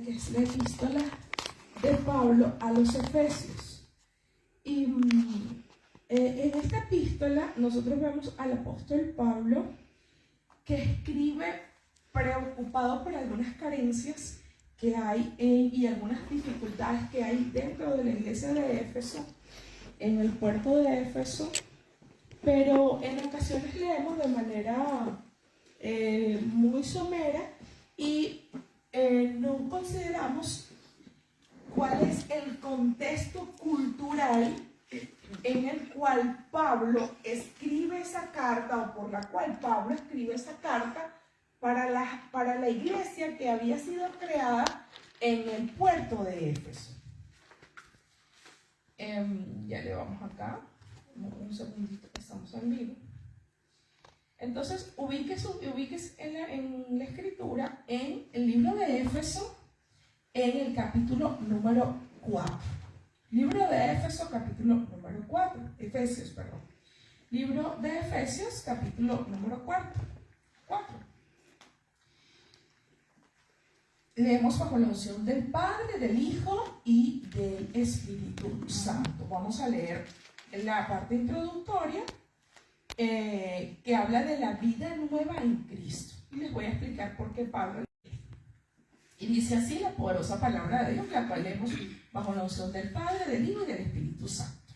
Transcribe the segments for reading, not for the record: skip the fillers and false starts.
que es la epístola de Pablo a los Efesios. Y en esta epístola nosotros vemos al apóstol Pablo que escribe preocupado por algunas carencias que hay y algunas dificultades que hay dentro de la iglesia de Éfeso, en el puerto de Éfeso, pero en ocasiones leemos de manera muy somera y no consideramos cuál es el contexto cultural en el cual Pablo escribe esa carta, o por la cual Pablo escribe esa carta para la iglesia que había sido creada en el puerto de Éfeso. Ya le vamos acá, un segundito que estamos en vivo. Entonces, ubíquese en la escritura, en el libro de Éfeso, en el capítulo número 4. Libro de Éfeso, capítulo número 4. Efesios, perdón. Libro de Efesios, capítulo número 4. Leemos bajo la unción del Padre, del Hijo y del Espíritu Santo. Vamos a leer la parte introductoria que habla de la vida nueva en Cristo. Y les voy a explicar por qué Pablo. Y dice así la poderosa palabra de Dios, la cual leemos bajo la unción del Padre, del Hijo y del Espíritu Santo.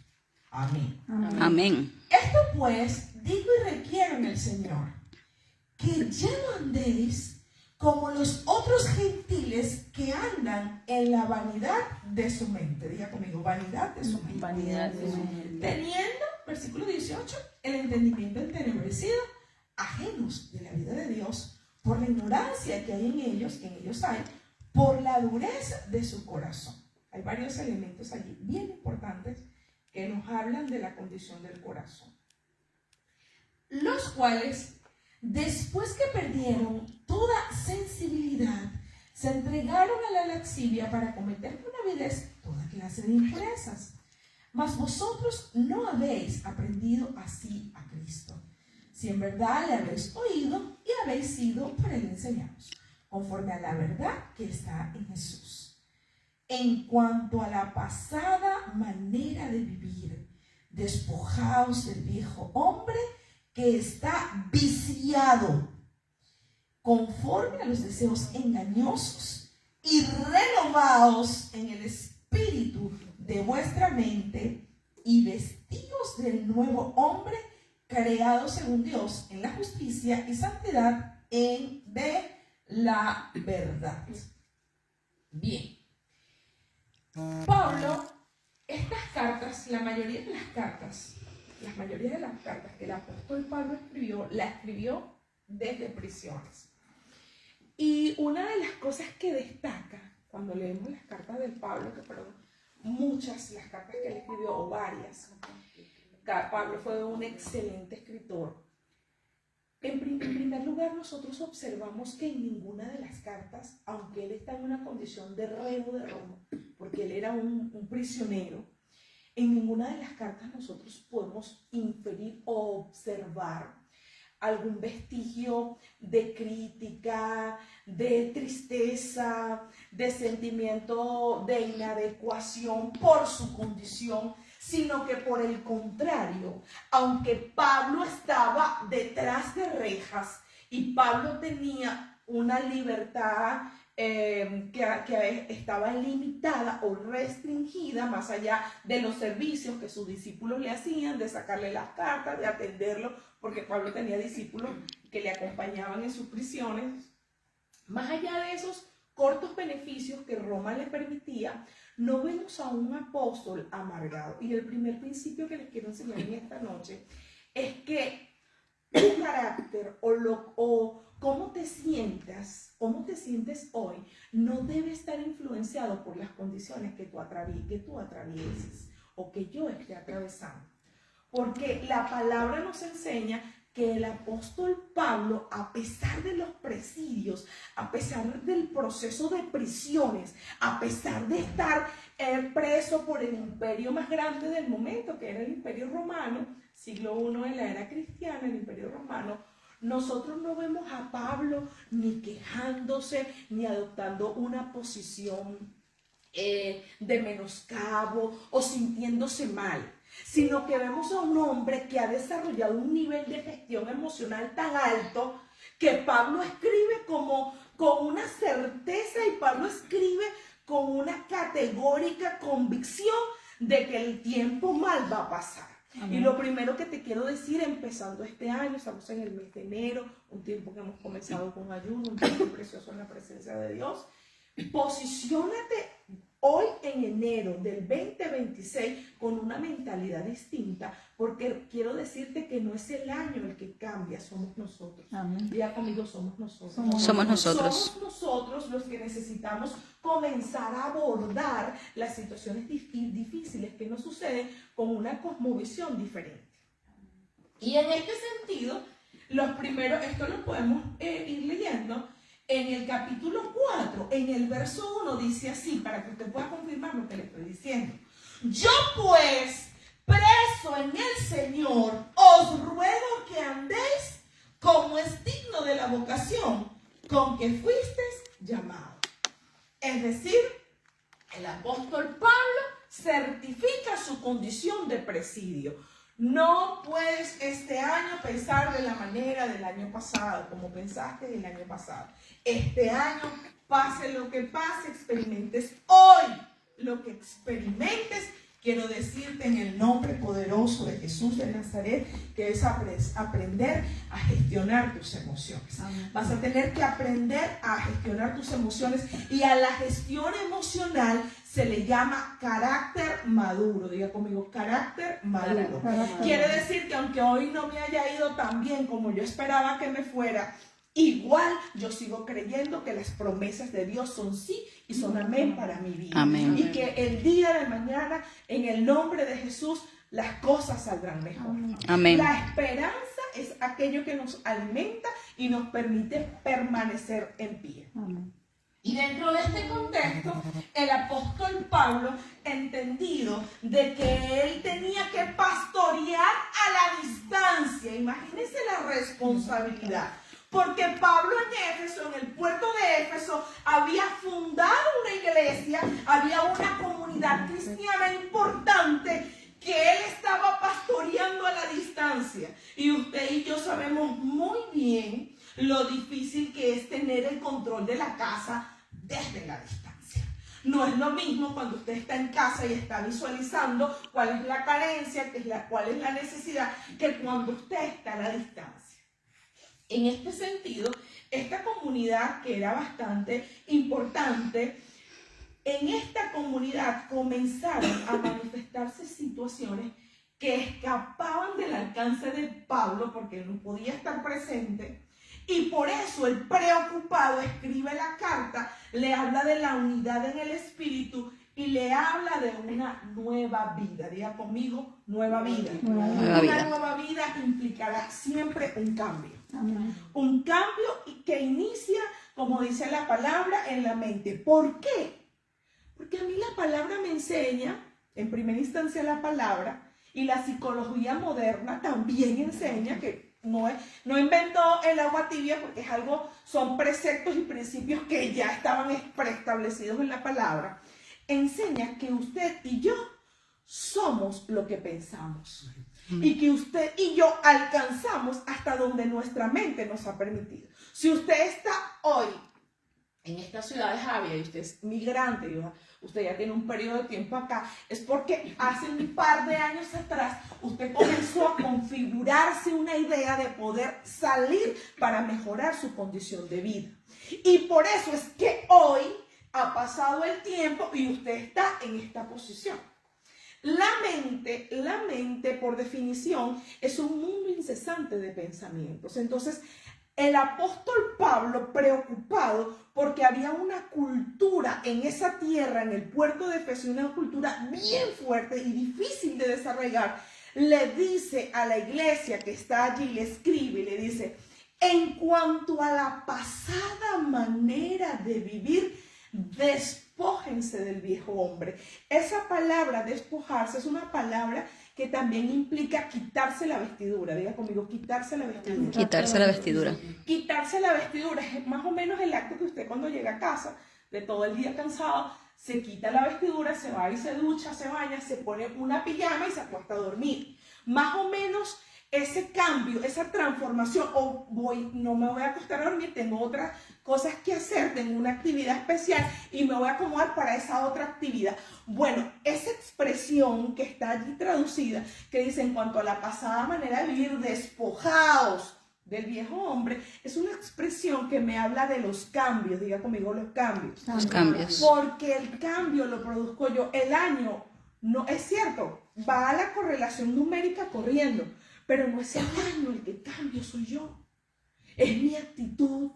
Amén. Amén. Esto pues digo y requiero en el Señor, que ya no andéis como los otros gentiles que andan en la vanidad de su mente. Diga conmigo, vanidad de su mente. Vanidad de su mente. Teniendo, versículo 18, el entendimiento entenebrecido, ajenos de la vida de Dios, por la ignorancia que hay en ellos hay, por la dureza de su corazón. Hay varios elementos allí bien importantes que nos hablan de la condición del corazón. Los cuales, después que perdieron toda sensibilidad, se entregaron a la lascivia para cometer con avidez toda clase de impurezas. Mas vosotros no habéis aprendido así a Cristo, si en verdad le habéis oído y habéis sido por él enseñados, conforme a la verdad que está en Jesús. En cuanto a la pasada manera de vivir, despojaos del viejo hombre que está viciado conforme a los deseos engañosos, y renovaos en el espíritu de vuestra mente y vestidos del nuevo hombre creado según Dios en la justicia y santidad de la verdad. Bien, Pablo, estas cartas, la mayoría de las cartas que el apóstol Pablo escribió, la escribió desde prisiones. Y una de las cosas que destaca cuando leemos las cartas de Pablo, que fueron muchas las cartas que él escribió, o varias, Pablo fue un excelente escritor. En primer lugar, nosotros observamos que en ninguna de las cartas, aunque él está en una condición de reo de Roma, porque él era un prisionero, en ninguna de las cartas nosotros podemos inferir o observar algún vestigio de crítica, de tristeza, de sentimiento de inadecuación por su condición, sino que por el contrario, aunque Pablo estaba detrás de rejas y Pablo tenía una libertad que estaba limitada o restringida, más allá de los servicios que sus discípulos le hacían, de sacarle las cartas, de atenderlo, porque Pablo tenía discípulos que le acompañaban en sus prisiones. Más allá de esos cortos beneficios que Roma le permitía, no vemos a un apóstol amargado. Y el primer principio que les quiero enseñar en esta noche es que tu carácter o cómo te sientes hoy no debe estar influenciado por las condiciones que tú atravieses o que yo esté atravesando. Porque la palabra nos enseña que el apóstol Pablo, a pesar de los presidios, a pesar del proceso de prisiones, a pesar de estar preso por el imperio más grande del momento, que era el imperio romano, siglo I de la era cristiana, el imperio romano, nosotros no vemos a Pablo ni quejándose, ni adoptando una posición de menoscabo o sintiéndose mal, sino que vemos a un hombre que ha desarrollado un nivel de gestión emocional tan alto que Pablo escribe con una certeza, y Pablo escribe con una categórica convicción de que el tiempo mal va a pasar. Amén. Y lo primero que te quiero decir, empezando este año, estamos en el mes de enero, un tiempo que hemos comenzado con ayuno, un tiempo precioso en la presencia de Dios. Posiciónate hoy en enero del 2026 con una mentalidad distinta, porque quiero decirte que no es el año el que cambia, somos nosotros. Amén. Diga conmigo, somos nosotros. Somos nosotros. Somos nosotros los que necesitamos comenzar a abordar las situaciones difíciles que nos suceden con una cosmovisión diferente. Y en este sentido, los primeros, esto lo podemos ir leyendo. En el capítulo 4, en el verso 1, dice así, para que usted pueda confirmar lo que le estoy diciendo. Yo pues, preso en el Señor, os ruego que andéis como es digno de la vocación con que fuisteis llamados. Es decir, el apóstol Pablo certifica su condición de presidio. No puedes este año pensar de la manera del año pasado, como pensaste el año pasado. Este año, pase lo que pase, experimentes hoy lo que experimentes. Quiero decirte en el nombre poderoso de Jesús de Nazaret que es aprender a gestionar tus emociones. Amén. Vas a tener que aprender a gestionar tus emociones, y a la gestión emocional se le llama carácter maduro. Diga conmigo, carácter maduro. Quiere decir que aunque hoy no me haya ido tan bien como yo esperaba que me fuera, igual yo sigo creyendo que las promesas de Dios son sí y son amén para mi vida. Amén. Y que el día de mañana, en el nombre de Jesús, las cosas saldrán mejor. Amén. La esperanza es aquello que nos alimenta y nos permite permanecer en pie. Amén. Y dentro de este contexto, el apóstol Pablo, entendido de que él tenía que pastorear a la distancia, imagínense la responsabilidad, porque Pablo en Éfeso, en el puerto de Éfeso, había fundado una iglesia, había una comunidad cristiana importante que él estaba pastoreando a la distancia. Y usted y yo sabemos muy bien lo difícil que es tener el control de la casa desde la distancia. No es lo mismo cuando usted está en casa y está visualizando cuál es la carencia, cuál es la necesidad, que cuando usted está a la distancia. En este sentido, esta comunidad, que era bastante importante, en esta comunidad comenzaron a manifestarse situaciones que escapaban del alcance de Pablo, porque no podía estar presente, y por eso el preocupado escribe la carta, le habla de la unidad en el espíritu y le habla de una nueva vida. Diga conmigo, nueva vida. Una nueva vida implicará siempre un cambio. Amén. Un cambio que inicia, como dice la palabra, en la mente. ¿Por qué? Porque a mí la palabra me enseña, en primera instancia la palabra, y la psicología moderna también enseña, que no inventó el agua tibia, porque son preceptos y principios que ya estaban preestablecidos en la palabra. Enseña que usted y yo somos lo que pensamos. Y que usted y yo alcanzamos hasta donde nuestra mente nos ha permitido. Si usted está hoy en esta ciudad de Javia y usted es migrante, usted ya tiene un periodo de tiempo acá, es porque hace un par de años atrás usted comenzó a configurarse una idea de poder salir para mejorar su condición de vida. Y por eso es que hoy ha pasado el tiempo y usted está en esta posición. La mente, por definición, es un mundo incesante de pensamientos. Entonces, el apóstol Pablo, preocupado porque había una cultura en esa tierra, en el puerto de Éfeso, una cultura bien fuerte y difícil de desarrollar, le dice a la iglesia que está allí, le escribe y le dice: en cuanto a la pasada manera de vivir, despójense despójense del viejo hombre. Esa palabra despojarse es una palabra que también implica quitarse la vestidura. Diga conmigo, quitarse la vestidura. Quitarse la vestidura. Quitarse la vestidura es más o menos el acto que usted cuando llega a casa, de todo el día cansado, se quita la vestidura, se va y se ducha, se baña, se pone una pijama y se acuesta a dormir. Más o menos ese cambio, esa transformación, o no me voy a acostar a dormir, tengo otras cosas que hacer, tengo una actividad especial y me voy a acomodar para esa otra actividad. Bueno, esa expresión que está allí traducida, que dice en cuanto a la pasada manera de vivir, despojaos del viejo hombre, es una expresión que me habla de los cambios. Diga conmigo, los cambios. Los cambios. Porque el cambio lo produzco yo. El año, no es cierto, va a la correlación numérica corriendo, pero no es el año el que cambio, soy yo. Es mi actitud,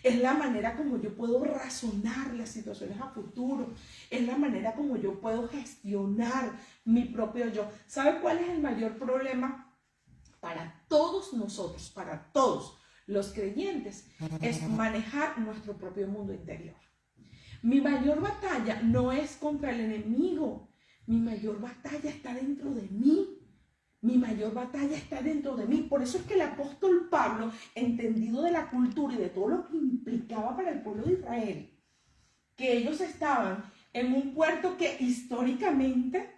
es la manera como yo puedo razonar las situaciones a futuro, es la manera como yo puedo gestionar mi propio yo. ¿Sabe cuál es el mayor problema para todos nosotros, para todos los creyentes? Es manejar nuestro propio mundo interior. Mi mayor batalla no es contra el enemigo, mi mayor batalla está dentro de mí. Mi mayor batalla está dentro de mí. Por eso es que el apóstol Pablo, entendido de la cultura y de todo lo que implicaba para el pueblo de Israel, que ellos estaban en un puerto que históricamente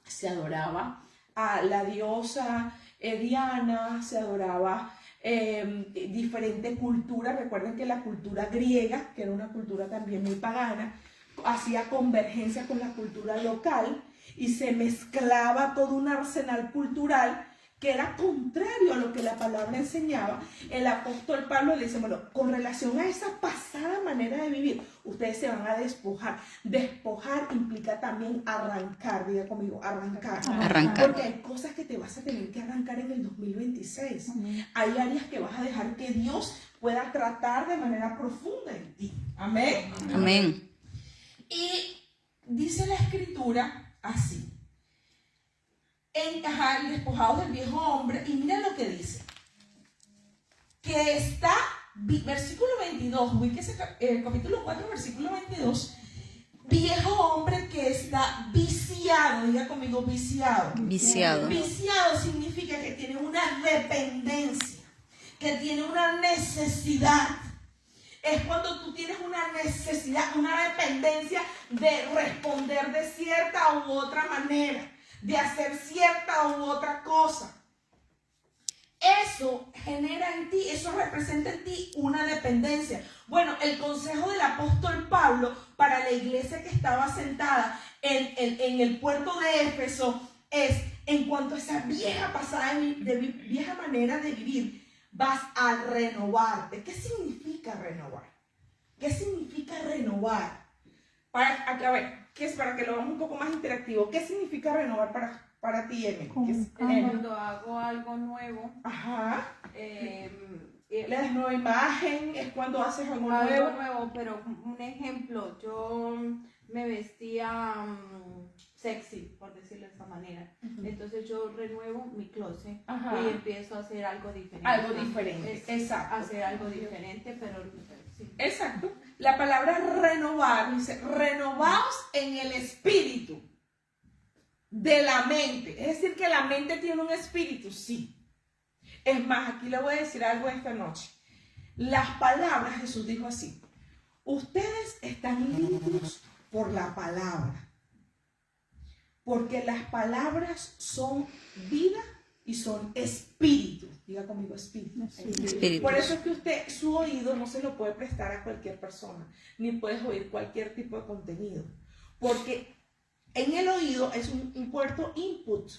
se adoraba a la diosa Diana, se adoraba diferente cultura. Recuerden que la cultura griega, que era una cultura también muy pagana, hacía convergencia con la cultura local y se mezclaba todo un arsenal cultural que era contrario a lo que la palabra enseñaba. El apóstol Pablo le dice, bueno, con relación a esa pasada manera de vivir, ustedes se van a despojar. Despojar implica también arrancar. Diga conmigo, arrancar. Arrancar. Porque hay cosas que te vas a tener que arrancar en el 2026. Hay áreas que vas a dejar que Dios pueda tratar de manera profunda en ti. Amén. Amén. Y dice la escritura así: despojados del viejo hombre. Y mira lo que dice, que está, versículo 22, ubíquese, capítulo 4, versículo 22, viejo hombre que está viciado. Diga conmigo, viciado. Viciado. Viciado significa que tiene una dependencia, que tiene una necesidad. Es cuando tú tienes una necesidad, una dependencia de responder de cierta u otra manera, de hacer cierta u otra cosa. Eso genera en ti, eso representa en ti una dependencia. Bueno, el consejo del apóstol Pablo para la iglesia que estaba sentada en el puerto de Éfeso es: en cuanto a esa vieja vieja manera de vivir, vas a renovarte. ¿Qué significa renovar? ¿Qué significa renovar? A ver, ¿qué es, para que lo hagamos un poco más interactivo? ¿Qué significa renovar para ti, Emi? Cuando hago algo nuevo, Ajá. Le das nueva imagen, es cuando haces algo nuevo. Pero un ejemplo, yo me vestía sexy, por decirlo de esta manera. Entonces yo renuevo mi closet. Ajá. Y empiezo a hacer algo diferente. Algo diferente, exacto. Hacer algo diferente, pero sí. Exacto. La palabra renovar dice: renovaos en el espíritu de la mente. Es decir, que la mente tiene un espíritu, sí. Es más, aquí le voy a decir algo esta noche. Las palabras, Jesús dijo así: ustedes están limpios por la palabra, porque las palabras son vida y son espíritu. Diga conmigo, espíritu. Espíritu. Por eso es que usted, su oído no se lo puede prestar a cualquier persona, ni puedes oír cualquier tipo de contenido, porque en el oído es un puerto input,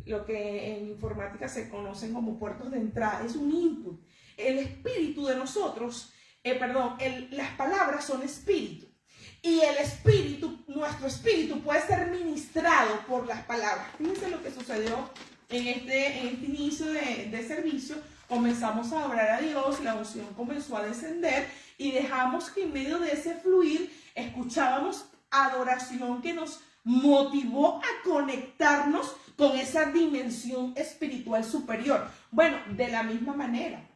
lo que en informática se conocen como puertos de entrada, es un input. El espíritu de nosotros, las palabras son espíritu. Y el espíritu, nuestro espíritu puede ser ministrado por las palabras. Fíjense lo que sucedió en este inicio de servicio. Comenzamos a orar a Dios, la unción comenzó a descender y dejamos que en medio de ese fluir escuchábamos adoración que nos motivó a conectarnos con esa dimensión espiritual superior. Bueno, de la misma manera,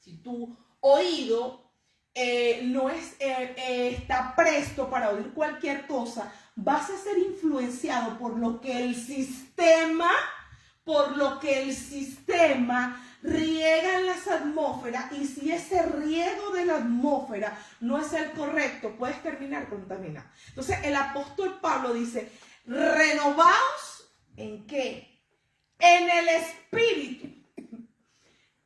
si tu oído está presto para oír cualquier cosa, vas a ser influenciado por lo que el sistema riega en las atmósferas, y si ese riego de la atmósfera no es el correcto, puedes terminar contaminado. Entonces el apóstol Pablo dice, renovaos ¿en qué? En el espíritu.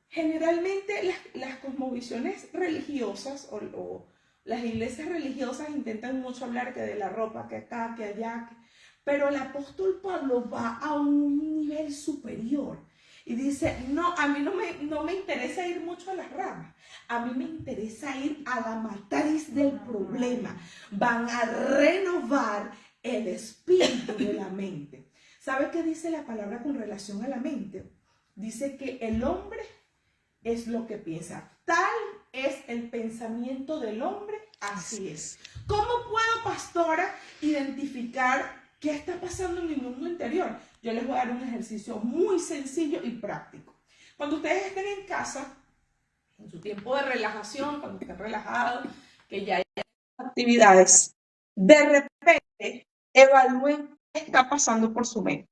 Generalmente las cosmovisiones religiosas o las iglesias religiosas intentan mucho hablar que de la ropa, que acá, que allá, pero el apóstol Pablo va a un nivel superior y dice, no, a mí no me interesa ir mucho a las ramas, a mí me interesa ir a la matriz del problema. Van a renovar el espíritu de la mente. ¿Sabe qué dice la palabra con relación a la mente? Dice que el hombre es lo que piensa. Tal es el pensamiento del hombre, así es. ¿Cómo puedo, pastora, identificar qué está pasando en mi mundo interior? Yo les voy a dar un ejercicio muy sencillo y práctico. Cuando ustedes estén en casa, en su tiempo de relajación, cuando estén relajados, que ya hay actividades, de repente evalúen qué está pasando por su mente.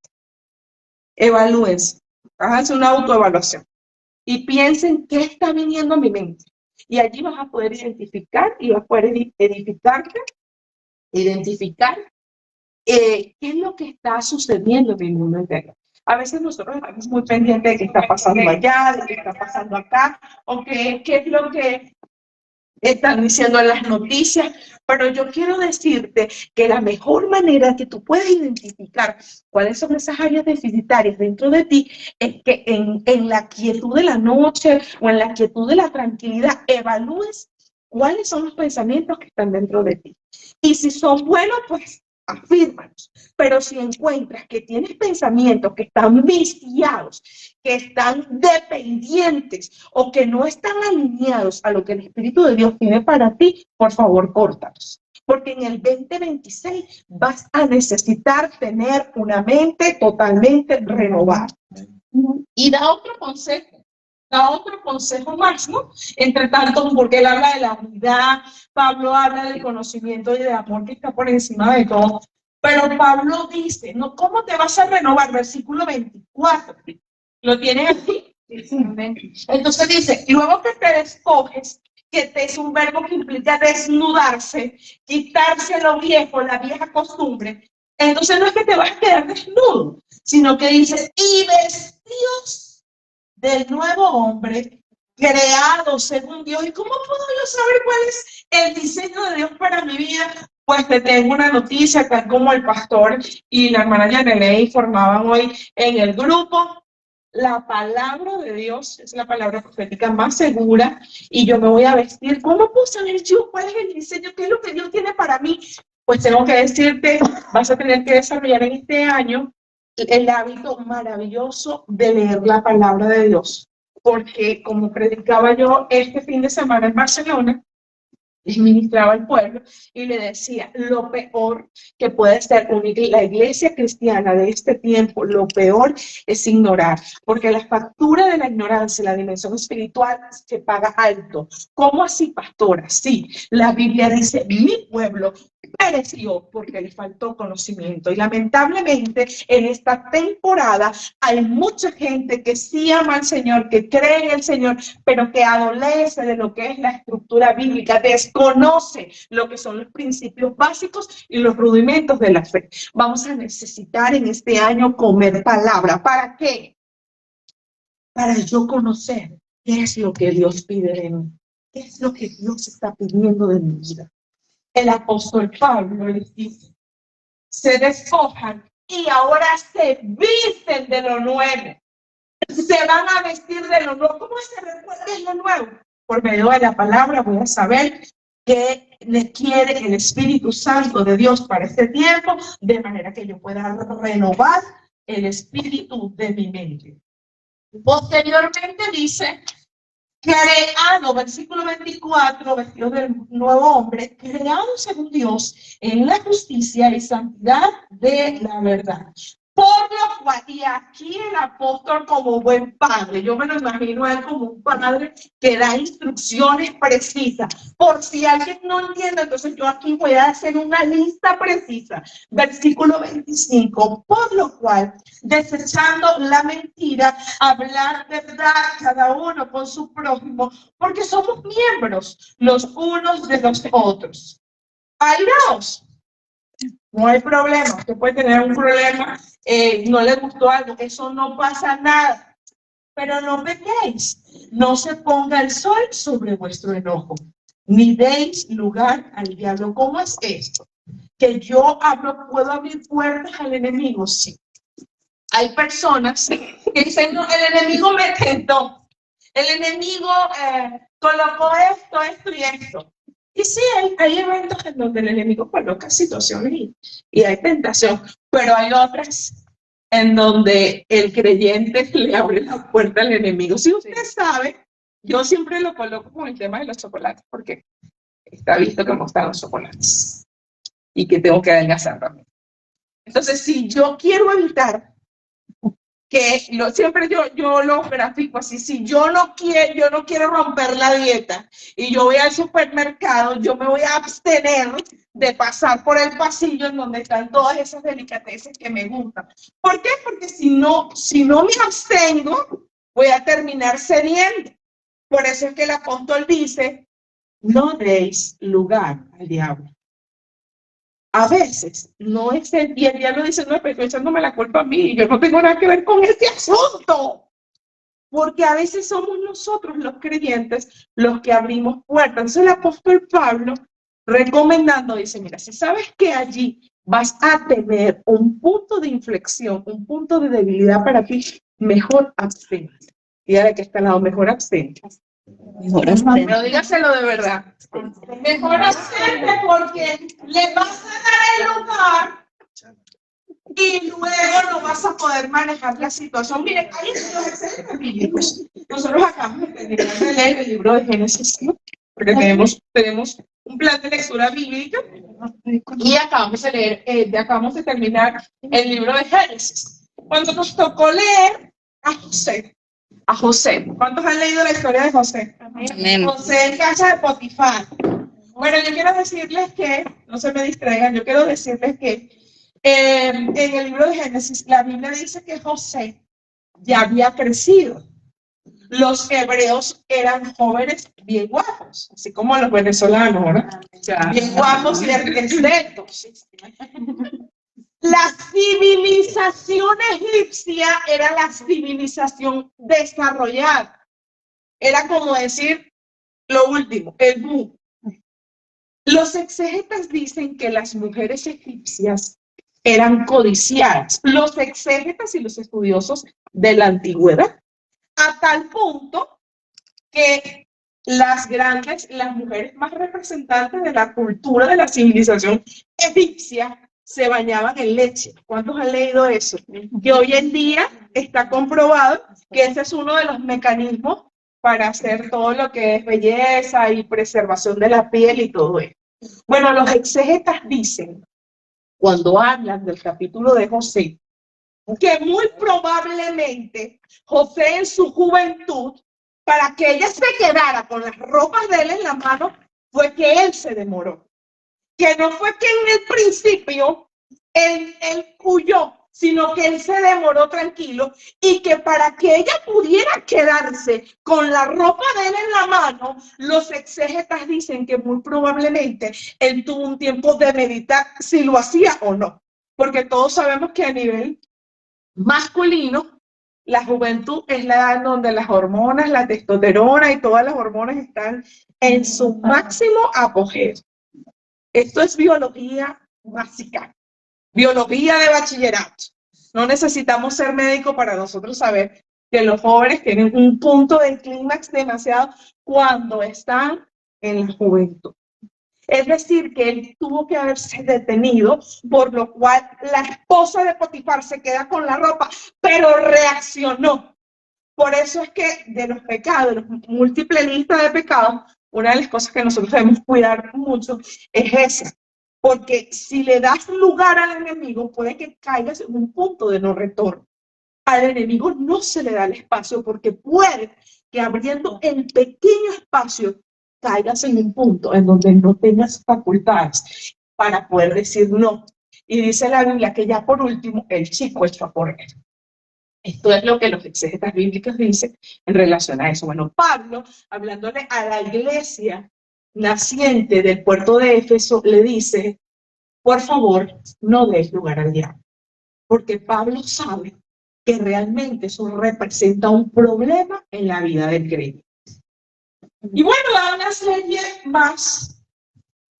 Evalúense, háganse una autoevaluación y piensen qué está viniendo a mi mente. Y allí vas a poder identificar y vas a poder identificar qué es lo que está sucediendo en mi mundo interior. A veces nosotros estamos muy pendientes de qué está pasando allá, de qué está pasando acá, o qué es lo que están diciendo en las noticias, pero yo quiero decirte que la mejor manera que tú puedes identificar cuáles son esas áreas deficitarias dentro de ti es que en la quietud de la noche o en la quietud de la tranquilidad evalúes cuáles son los pensamientos que están dentro de ti. Y si son buenos, pues afírmalos. Pero si encuentras que tienes pensamientos que están viciados, que están dependientes o que no están alineados a lo que el Espíritu de Dios tiene para ti, por favor, córtalos. Porque en el 2026 vas a necesitar tener una mente totalmente renovada. Y da otro consejo más, ¿no? Entre tanto, porque él habla de la unidad, Pablo habla del conocimiento y del amor que está por encima de todo. Pero Pablo dice, ¿no? ¿Cómo te vas a renovar? Versículo 24. ¿Lo tienes aquí? Entonces dice, luego que te despojes, que es un verbo que implica desnudarse, quitarse lo viejo, la vieja costumbre. Entonces no es que te vas a quedar desnudo, sino que dice, y vestidos del nuevo hombre, creado según Dios. ¿Y cómo puedo yo saber cuál es el diseño de Dios para mi vida? Pues te tengo una noticia, tal como el pastor y la hermana Yaneley informaban hoy en el grupo. La palabra de Dios es la palabra profética más segura y yo me voy a vestir. ¿Cómo puedo saber yo cuál es el diseño? ¿Qué es lo que Dios tiene para mí? Pues tengo que decirte, vas a tener que desarrollar en este año el hábito maravilloso de leer la palabra de Dios. Porque como predicaba yo este fin de semana en Barcelona, y ministraba al pueblo y le decía, lo peor que puede ser la iglesia cristiana de este tiempo, lo peor es ignorar, porque la factura de la ignorancia, la dimensión espiritual, se paga alto. ¿Cómo así, pastora? Sí, la Biblia dice, mi pueblo pereció porque le faltó conocimiento. Y lamentablemente en esta temporada hay mucha gente que sí ama al Señor, que cree en el Señor, pero que adolece de lo que es la estructura bíblica, desconoce lo que son los principios básicos y los rudimentos de la fe. Vamos a necesitar en este año comer palabra. ¿Para qué? Para yo conocer qué es lo que Dios pide de mí, qué es lo que Dios está pidiendo de mi vida. El apóstol Pablo les dice, se despojan y ahora se visten de lo nuevo. Se van a vestir de lo nuevo. ¿Cómo se recuerda de lo nuevo? Por medio de la palabra voy a saber qué le quiere el Espíritu Santo de Dios para este tiempo, de manera que yo pueda renovar el espíritu de mi mente. Posteriormente dice, creado, versículo 24, vestido del nuevo hombre, creado según Dios en la justicia y santidad de la verdad. Por lo cual, y aquí el apóstol como buen padre, yo me lo imagino a él como un padre que da instrucciones precisas. Por si alguien no entiende, entonces yo aquí voy a hacer una lista precisa. Versículo 25, por lo cual, desechando la mentira, hablar verdad cada uno con su prójimo, porque somos miembros los unos de los otros. Airaos. No hay problema, usted puede tener un problema, no le gustó algo, eso no pasa nada. Pero no pequéis, no se ponga el sol sobre vuestro enojo, ni deis lugar al diablo. ¿Cómo es esto? Que yo puedo abrir puertas al enemigo, sí. Hay personas que dicen, no, el enemigo me tentó, el enemigo colocó esto y esto. Y sí, hay eventos en donde el enemigo coloca situaciones y hay tentación, pero hay otras en donde el creyente le abre la puerta al enemigo. Si usted sabe, yo siempre lo coloco con el tema de los chocolates, porque está visto que me gustan los chocolates y que tengo que adelgazar también. Entonces, si yo quiero evitar que siempre yo lo grafico así, si yo no quiero romper la dieta y yo voy al supermercado, yo me voy a abstener de pasar por el pasillo en donde están todas esas delicateces que me gustan. ¿Por qué? Porque si no me abstengo, voy a terminar cediendo. Por eso es que el apóstol dice, no deis lugar al diablo. A veces no es y el diablo dice, no, pero estoy echándome la culpa a mí, yo no tengo nada que ver con este asunto. Porque a veces somos nosotros los creyentes los que abrimos puertas. Entonces el apóstol Pablo, recomendando, dice, mira, si sabes que allí vas a tener un punto de inflexión, un punto de debilidad para ti, mejor abstente. Y ahora que está al lado, mejor abstente. Mejor abstente. Pero dígaselo de verdad. Mejor abstente porque le vas a dar el lugar y luego no vas a poder manejar la situación. Miren, hay los excelentes bíblicos. Nosotros acabamos de terminar de leer el libro de Génesis, ¿no? Porque tenemos un plan de lectura bíblica y acabamos de terminar el libro de Génesis. Cuando nos tocó leer a José. ¿Cuántos han leído la historia de José? Amén. José en casa de Potifar. Bueno, yo quiero decirles que, no se me distraigan, yo quiero decirles que en el libro de Génesis, la Biblia dice que José ya había crecido. Los hebreos eran jóvenes bien guapos, así como los venezolanos, ¿verdad? Bien guapos y esbeltos. La civilización egipcia era la civilización desarrollada. Era como decir lo último, el boom. Los exégetas dicen que las mujeres egipcias eran codiciadas. Los exégetas y los estudiosos de la antigüedad. A tal punto que las mujeres más representantes de la cultura de la civilización egipcia se bañaban en leche. ¿Cuántos han leído eso? Que hoy en día está comprobado que ese es uno de los mecanismos para hacer todo lo que es belleza y preservación de la piel y todo eso. Bueno, los exégetas dicen, cuando hablan del capítulo de José, que muy probablemente José en su juventud, para que ella se quedara con las ropas de él en la mano, fue que él se demoró. Que no fue que en el principio él huyó, sino que él se demoró tranquilo y que para que ella pudiera quedarse con la ropa de él en la mano, los exégetas dicen que muy probablemente él tuvo un tiempo de meditar si lo hacía o no. Porque todos sabemos que a nivel masculino, la juventud es la edad donde las hormonas, la testosterona y todas las hormonas están en su máximo apogeo. Esto es biología básica, biología de bachillerato. No necesitamos ser médicos para nosotros saber que los jóvenes tienen un punto de clímax demasiado cuando están en la juventud. Es decir, que él tuvo que haberse detenido, por lo cual la esposa de Potifar se queda con la ropa, pero reaccionó. Por eso es que de los pecados, de los múltiples listas de pecados, una de las cosas que nosotros debemos cuidar mucho es esa, Porque si le das lugar al enemigo, puede que caigas en un punto de no retorno. Al enemigo no se le da el espacio porque puede que abriendo el pequeño espacio caigas en un punto en donde no tengas facultades para poder decir no. Y dice la Biblia que ya por último el chico echó a correr. Esto es lo que los exégetas bíblicos dicen en relación a eso. Bueno, Pablo, hablándole a la iglesia naciente del puerto de Éfeso, le dice, por favor, no des lugar al diablo. Porque Pablo sabe que realmente eso representa un problema en la vida del creyente. Y bueno, da una serie más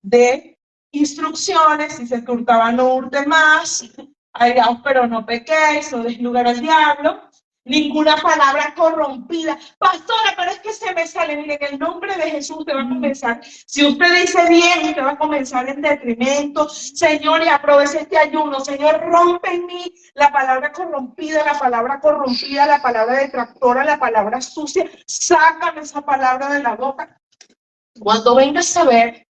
de instrucciones, dice que hurtaba no hurte más, hallaos pero no pequéis, no des lugar al diablo, ninguna palabra corrompida. Pastora, pero es que se me sale, miren, en el nombre de Jesús usted va a comenzar, si usted dice bien, usted va a comenzar en detrimento. Señor, y aproveche este ayuno, Señor, rompe en mí la palabra corrompida, la palabra detractora, la palabra sucia, sácame esa palabra de la boca. Cuando vengas a ver,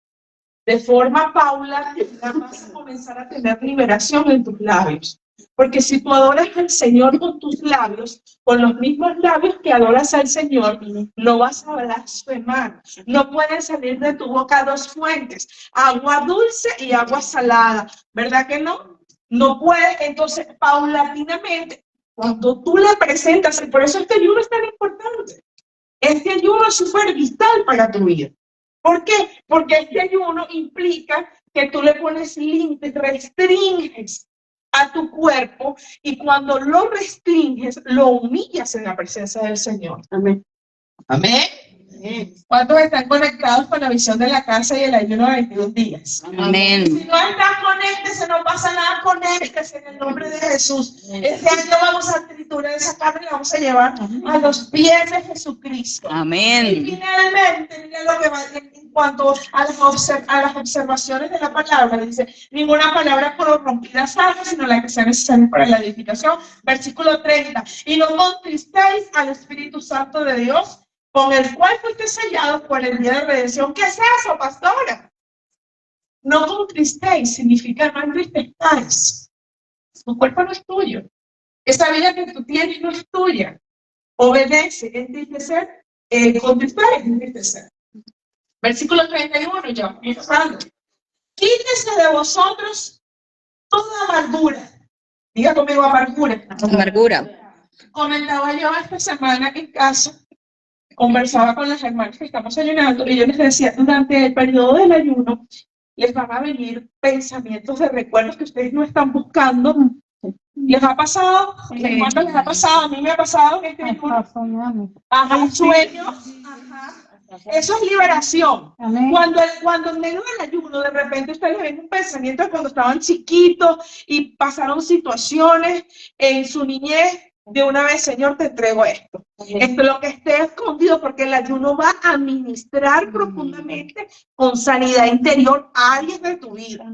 de forma paulatina vas a comenzar a tener liberación en tus labios. Porque si tú adoras al Señor con tus labios, con los mismos labios que adoras al Señor, no vas a blasfemar. No pueden salir de tu boca dos fuentes, agua dulce y agua salada. ¿Verdad que no? No puede. Entonces, paulatinamente, cuando tú le presentas, por eso este ayuno es tan importante. Este ayuno es súper vital para tu vida. ¿Por qué? Porque este ayuno implica que tú le pones límites, restringes a tu cuerpo y cuando lo restringes, lo humillas en la presencia del Señor. Amén. Amén. ¿Cuántos están conectados con la visión de la casa y el ayuno de 22 días? Amén. Si no están, conéctese, no pasa nada, conéctese en el nombre de Jesús. Este año vamos a triturar esa carne y la vamos a llevar a los pies de Jesucristo. Amén. Y finalmente, mira lo que va en cuanto a las observaciones de la palabra, dice, ninguna palabra corrompida salga, sino la que sea necesaria para la edificación. Versículo 30, y no contristéis al Espíritu Santo de Dios, con el cual fuiste sellados por el día de redención. ¿Qué es eso, pastora? No contristéis significa no entristezcáis. Tu cuerpo no es tuyo. Esa vida que tú tienes no es tuya. Obedece, entristecer, contristar es entristecer. Versículo 31, ya empezando. Quítese de vosotros toda amargura. Diga conmigo amargura. Amargura. Comentaba yo esta semana en casa, conversaba con las hermanas que estamos ayunando y yo les decía, durante el periodo del ayuno les van a venir pensamientos de recuerdos que ustedes no están buscando. ¿Les ha pasado? ¿Cuánto les ha pasado? A mí me ha pasado en este ayuno. Ajá, sueños. Ajá. Eso es liberación. Cuando en medio del ayuno de repente ustedes ven un pensamiento de cuando estaban chiquitos y pasaron situaciones en su niñez, de una vez, Señor, te entrego esto. Esto es lo que esté escondido, porque el ayuno va a ministrar profundamente con sanidad interior a áreas de tu vida.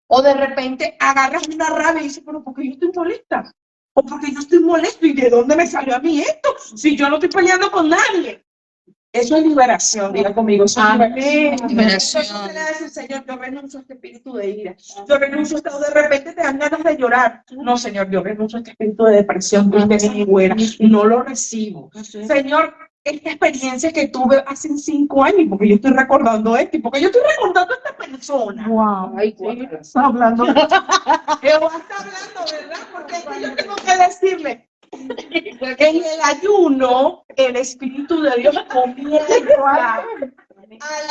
O de repente agarras una rabia y dices, pero ¿por qué yo estoy molesta? O porque yo estoy molesto, ¿y de dónde me salió a mí esto? Si yo no estoy peleando con nadie. Eso es liberación, diga conmigo. Eso es liberación. Eso te le dice el Señor, yo renuncio a este espíritu de ira. Yo renuncio a esto, de repente te dan ganas de llorar. No, Señor, yo renuncio a este espíritu de depresión, tristeza y fuera. No lo recibo. Señor, esta experiencia que tuve hace 5 años, porque yo estoy recordando esto, porque yo estoy recordando a esta persona. Wow. Ay, está hablando. Jehová está hablando, ¿verdad? Porque es que yo tengo que decirle. En el ayuno, el Espíritu de Dios comienza a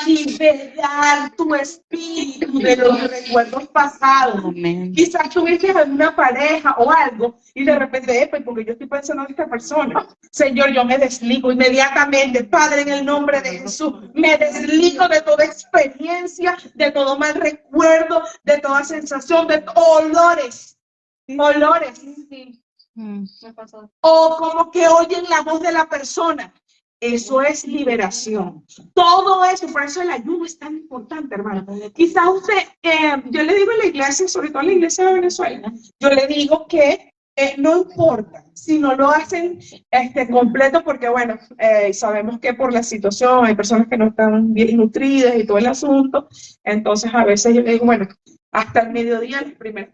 liberar tu espíritu de los recuerdos pasados. Amén. Quizás tuviste alguna pareja o algo y de repente, porque yo estoy pensando en esta persona. Señor, yo me desligo inmediatamente, Padre, en el nombre de Jesús, me desligo de toda experiencia, de todo mal recuerdo, de toda sensación, de olores. O como que oyen la voz de la persona. Eso es liberación. Todo eso, por eso el ayuno es tan importante, hermano. Quizás usted, yo le digo en la iglesia, sobre todo en la iglesia de Venezuela, yo le digo que No importa si no lo hacen completo, porque bueno, sabemos que por la situación hay personas que no están bien nutridas y todo el asunto, entonces a veces yo le digo, bueno, hasta el mediodía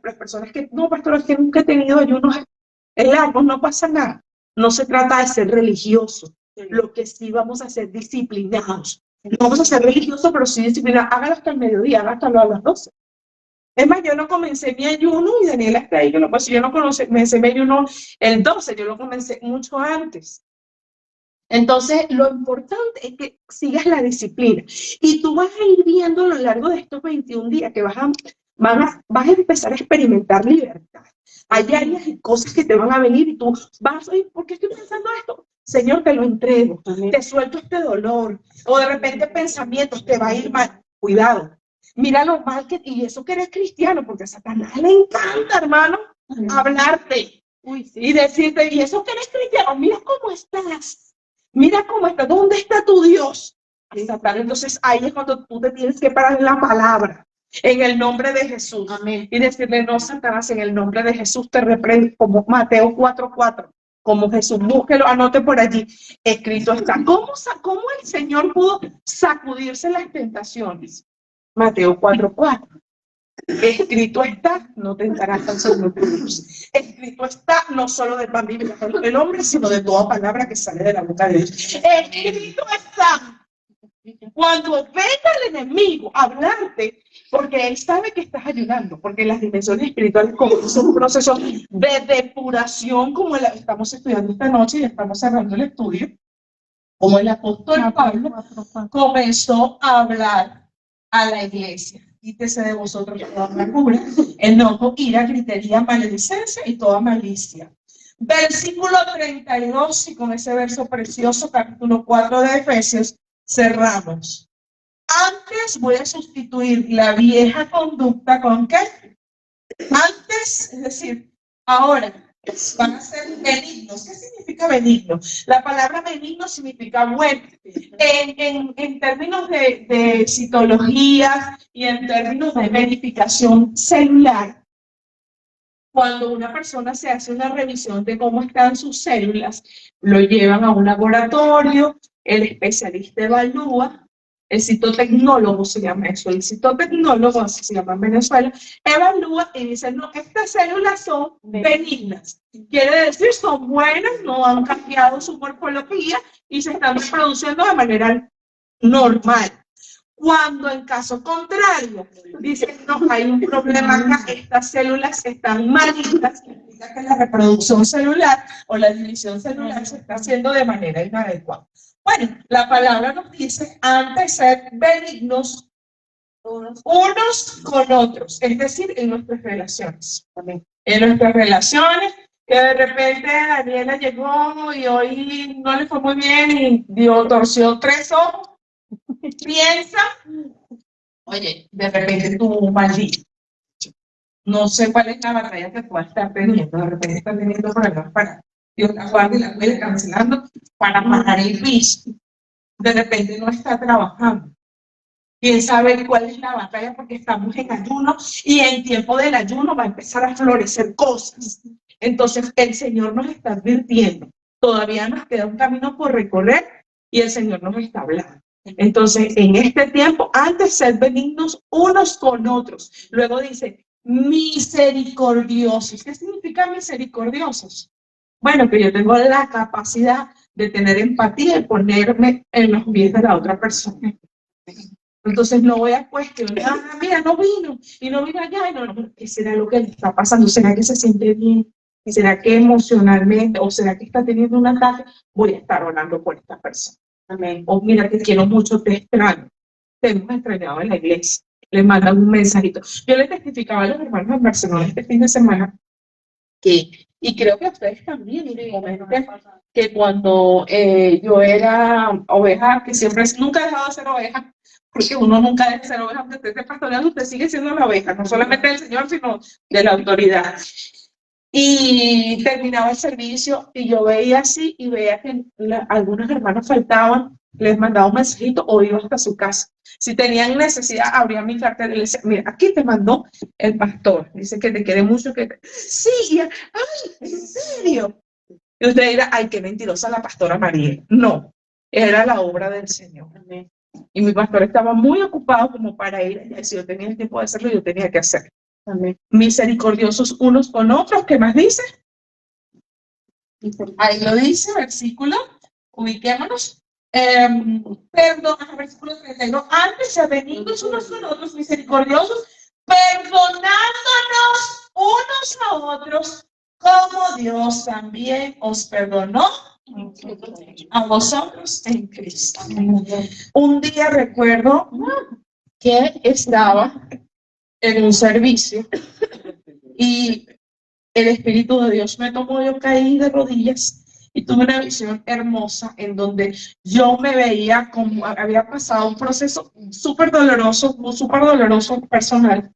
las personas que, no, pastor, es que nunca he tenido ayunos largos, no pasa nada, no se trata de ser religioso, lo que sí vamos a ser disciplinados, no vamos a ser religiosos, pero sí disciplinados, hágalo hasta el mediodía, hágalo a las 12. Es más, yo no comencé mi ayuno, y Daniela está ahí, que lo pasó, yo no comencé mi ayuno el 12, yo lo comencé mucho antes. Entonces, lo importante es que sigas la disciplina. Y tú vas a ir viendo a lo largo de estos 21 días que vas a empezar a experimentar libertad. Hay áreas y cosas que te van a venir y tú vas a decir, ¿por qué estoy pensando esto? Señor, te lo entrego, te suelto este dolor. O de repente pensamientos, te va a ir mal. Cuidado. Mira lo mal que, y eso que eres cristiano, porque a Satanás le encanta, hermano, hablarte y decirte, y eso que eres cristiano, mira cómo estás, mira cómo estás, ¿dónde está tu Dios? Satanás, entonces ahí es cuando tú te tienes que parar en la palabra, en el nombre de Jesús, amén, y decirle, no, Satanás, en el nombre de Jesús te reprendo, como Mateo 4:4, como Jesús, búsquelo, anote por allí, escrito está. ¿Cómo el Señor pudo sacudirse las tentaciones? Mateo 4:4. Escrito está, no tentarás al Señor tu Dios. Escrito está, no solo de pan vive el hombre, sino de toda palabra que sale de la boca de Dios. Escrito está. Cuando venga el enemigo a hablarte, porque él sabe que estás ayudando, porque las dimensiones espirituales son un proceso de depuración, como estamos estudiando esta noche y estamos cerrando el estudio, como el apóstol Pablo comenzó a hablar a la iglesia. Quítese de vosotros toda amargura, enojo, ira, gritería, maledicencia y toda malicia. Versículo 32, y con ese verso precioso, capítulo 4 de Efesios, cerramos. Antes voy a sustituir la vieja conducta con ¿qué? Antes, es decir, ahora van a ser benignos. ¿Qué significa benigno? La palabra benigno significa bueno. En términos de citología y en términos de verificación celular, cuando una persona se hace una revisión de cómo están sus células, lo llevan a un laboratorio, el especialista evalúa, el citotecnólogo se llama eso, el citotecnólogo, así se llama en Venezuela, evalúa y dice, no, estas células son benignas. Quiere decir, son buenas, no han cambiado su morfología y se están reproduciendo de manera normal. Cuando en caso contrario, dicen, no, hay un problema acá, estas células están malignas, significa que la reproducción celular o la división celular se está haciendo de manera inadecuada. Bueno, la palabra nos dice, antes de ser benignos unos con otros, es decir, en nuestras relaciones. En nuestras relaciones, que de repente Daniela llegó y hoy no le fue muy bien y torció 3 ojos, piensa, oye, de repente tuvo un mal día. No sé cuál es la batalla que pueda estar teniendo, de repente está teniendo problemas para Dios la guarde y la cuide cancelando para pagar el piso. De repente no está trabajando. Quién sabe cuál es la batalla, porque estamos en ayuno y en tiempo del ayuno va a empezar a florecer cosas. Entonces el Señor nos está advirtiendo, todavía nos queda un camino por recorrer y el Señor nos está hablando. Entonces en este tiempo, antes ser benignos unos con otros. Luego dice, misericordiosos. ¿Qué significa misericordiosos? Bueno, que yo tengo la capacidad de tener empatía y ponerme en los pies de la otra persona. Entonces no voy a cuestionar, mira, no vino, y no vino allá, y no, ¿qué será lo que le está pasando? ¿Será que se siente bien? ¿Será que emocionalmente, o será que está teniendo un ataque? Voy a estar orando por esta persona. Amén. O mira, te quiero mucho, te extraño. Te hemos extrañado en la iglesia. Le mandan un mensajito. Yo le testificaba a los hermanos en Barcelona este fin de semana y creo que ustedes también, que cuando yo era oveja, que siempre, nunca he dejado de ser oveja, porque uno nunca deja de ser oveja, aunque usted esté pastoreando, usted sigue siendo la oveja, no solamente del Señor, sino de la autoridad. Y terminaba el servicio y yo veía así y veía que algunos hermanos faltaban les mandaba un mensajito o iba hasta su casa. Si tenían necesidad, abría mi cartera y le decía, mira, aquí te mandó el pastor. Dice que te quiere mucho. Sí, ay, ¿en serio? Y usted dirá, ay, qué mentirosa la pastora María. No, era la obra del Señor. Y mi pastor estaba muy ocupado como para ir allá. Si yo tenía el tiempo de hacerlo, yo tenía que hacerlo. Misericordiosos unos con otros. ¿Qué más dice? Ahí lo dice, versículo, ubiquémonos. Perdón, versículo 32. Antes, avenidos unos con otros, misericordiosos, perdonándonos unos a otros, como Dios también os perdonó a vosotros en Cristo. Un día recuerdo que estaba en un servicio y el Espíritu de Dios me tomó, yo caí de rodillas y tuve una visión hermosa en donde yo me veía como había pasado un proceso súper doloroso personal.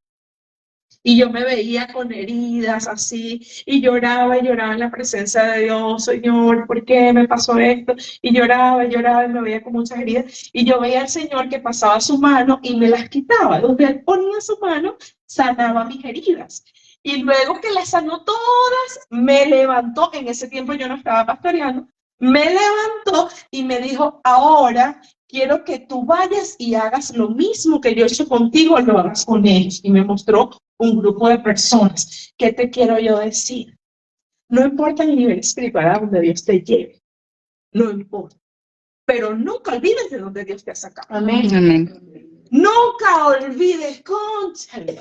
Y yo me veía con heridas así, y lloraba en la presencia de Dios. Señor, ¿por qué me pasó esto? Y lloraba, y me veía con muchas heridas. Y yo veía al Señor que pasaba su mano y me las quitaba. Donde Él ponía su mano, sanaba mis heridas. Y luego que las sanó todas, me levantó. En ese tiempo yo no estaba pastoreando. Me levantó y me dijo, ahora quiero que tú vayas y hagas lo mismo que yo he hecho contigo, lo hagas con ellos. Y me mostró un grupo de personas. ¿Qué te quiero yo decir? No importa el nivel espiritual a donde Dios te lleve. No importa. Pero nunca olvides de donde Dios te ha sacado. Amén. Amén. Nunca olvides, cónchale,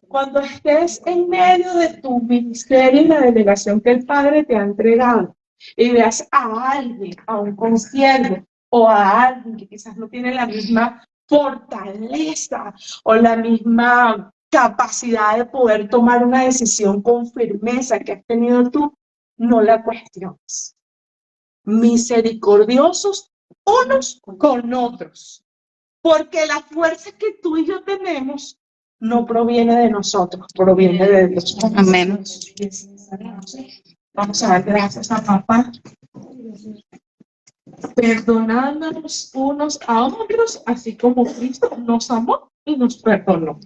cuando estés en medio de tu ministerio y la delegación que el Padre te ha entregado y veas a alguien, a un consiervo o a alguien que quizás no tiene la misma fortaleza o la misma capacidad de poder tomar una decisión con firmeza que has tenido tú, no la cuestiones. Misericordiosos unos con otros. Porque la fuerza que tú y yo tenemos no proviene de nosotros, proviene de Dios. Amén. Vamos a dar gracias a papá. Perdonándonos unos a otros, así como Cristo nos amó y nos perdonó.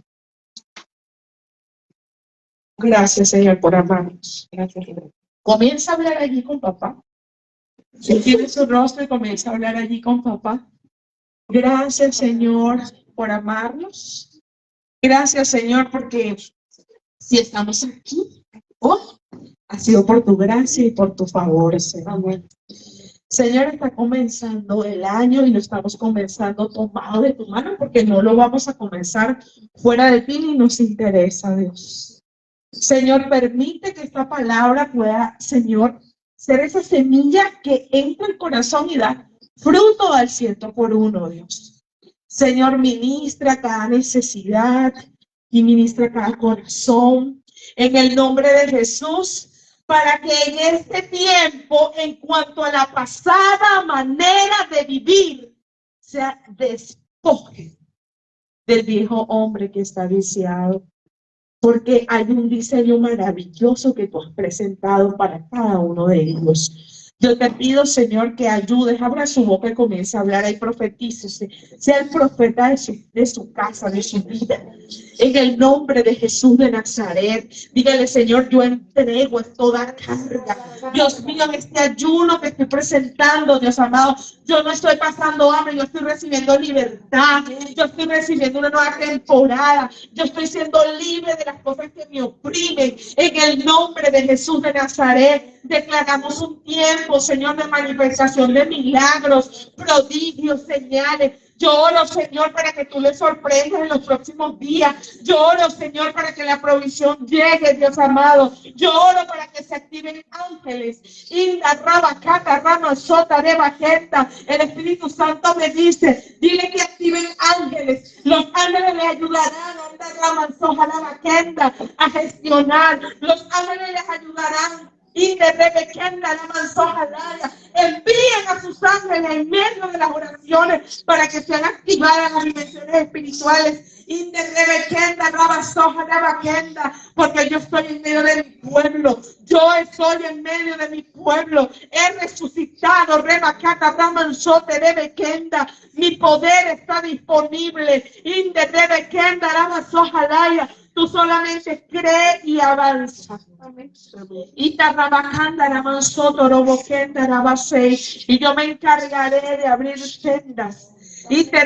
Gracias, Señor, por amarnos. Gracias, Señor. Comienza a hablar allí con papá. Si tiene su rostro y comienza a hablar allí con papá. Gracias, Señor, por amarnos. Gracias, Señor, porque si estamos aquí hoy, ha sido por tu gracia y por tu favor, Señor. Señor, está comenzando el año y lo estamos comenzando tomado de tu mano porque no lo vamos a comenzar fuera de ti ni nos interesa, Dios. Señor, permite que esta palabra pueda, Señor, ser esa semilla que entra al corazón y da fruto al 100%, Dios. Señor, ministra cada necesidad y ministra cada corazón en el nombre de Jesús, para que en este tiempo, en cuanto a la pasada manera de vivir, se despoje del viejo hombre que está viciado, porque hay un diseño maravilloso que tú has presentado para cada uno de ellos. Yo te pido, Señor, que ayudes, abra su boca y comience a hablar y profetícese. Sea el profeta de su casa, de su vida. En el nombre de Jesús de Nazaret, dígale, Señor, yo entrego toda carga. Dios mío, en este ayuno que estoy presentando, Dios amado, yo no estoy pasando hambre, yo estoy recibiendo libertad, yo estoy recibiendo una nueva temporada, yo estoy siendo libre de las cosas que me oprimen. En el nombre de Jesús de Nazaret, declaramos un tiempo, Señor, de manifestación de milagros, prodigios, señales. Yo oro, Señor, para que tú le sorprendas en los próximos días. Yo oro, Señor, para que la provisión llegue, Dios amado. Yo oro para que se activen ángeles. Inda, Rabacata, Rama, Sota, de Bajenta. El Espíritu Santo me dice, dile que activen ángeles. Los ángeles le ayudarán, Onda, Rama, Soja, la Bajenta, a gestionar. Los ángeles les ayudarán Y de Rebequenda, la manzojalaya. Envíen a sus ángeles en medio de las oraciones para que sean activadas las dimensiones espirituales. Y de Rebequenda, Rabaquenda, porque yo estoy en medio de mi pueblo. Yo estoy en medio de mi pueblo. He resucitado, Rebacata, Ramanzote, Rebequenda. Mi poder está disponible. Y de Rebequenda, Rabazojalaya. Tú solamente cree y avanza. Y yo me encargaré de abrir sendas. Y te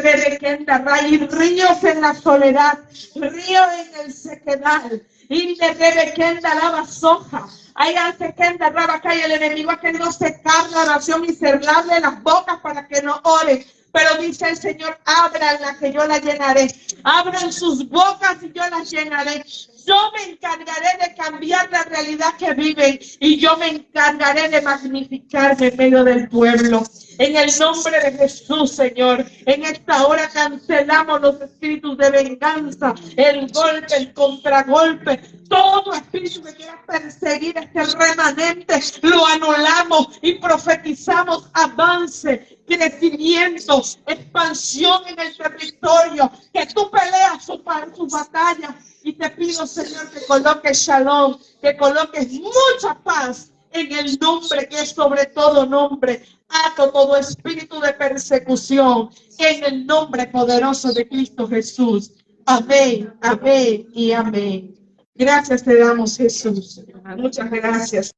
y ríos en la soledad, ríos en el sequedal. Y te la soja. Hay sequenda, rabacay, el enemigo ha querido secar la oración y cerrarle las bocas para que no ore. Pero dice el Señor, ábranla que yo la llenaré. Abran sus bocas y yo las llenaré. Yo me encargaré de cambiar la realidad que viven y yo me encargaré de magnificarme en medio del pueblo. En el nombre de Jesús, Señor, en esta hora cancelamos los espíritus de venganza, el golpe, el contragolpe, todo espíritu que quiera perseguir este remanente, lo anulamos y profetizamos avance, crecimiento, expansión en el territorio, que tú peleas su batalla. Y te pido, Señor, que coloques shalom, que coloques mucha paz en el nombre que es sobre todo nombre. Ato todo espíritu de persecución en el nombre poderoso de Cristo Jesús. Amén, amén y amén. Gracias te damos, Jesús. Muchas gracias.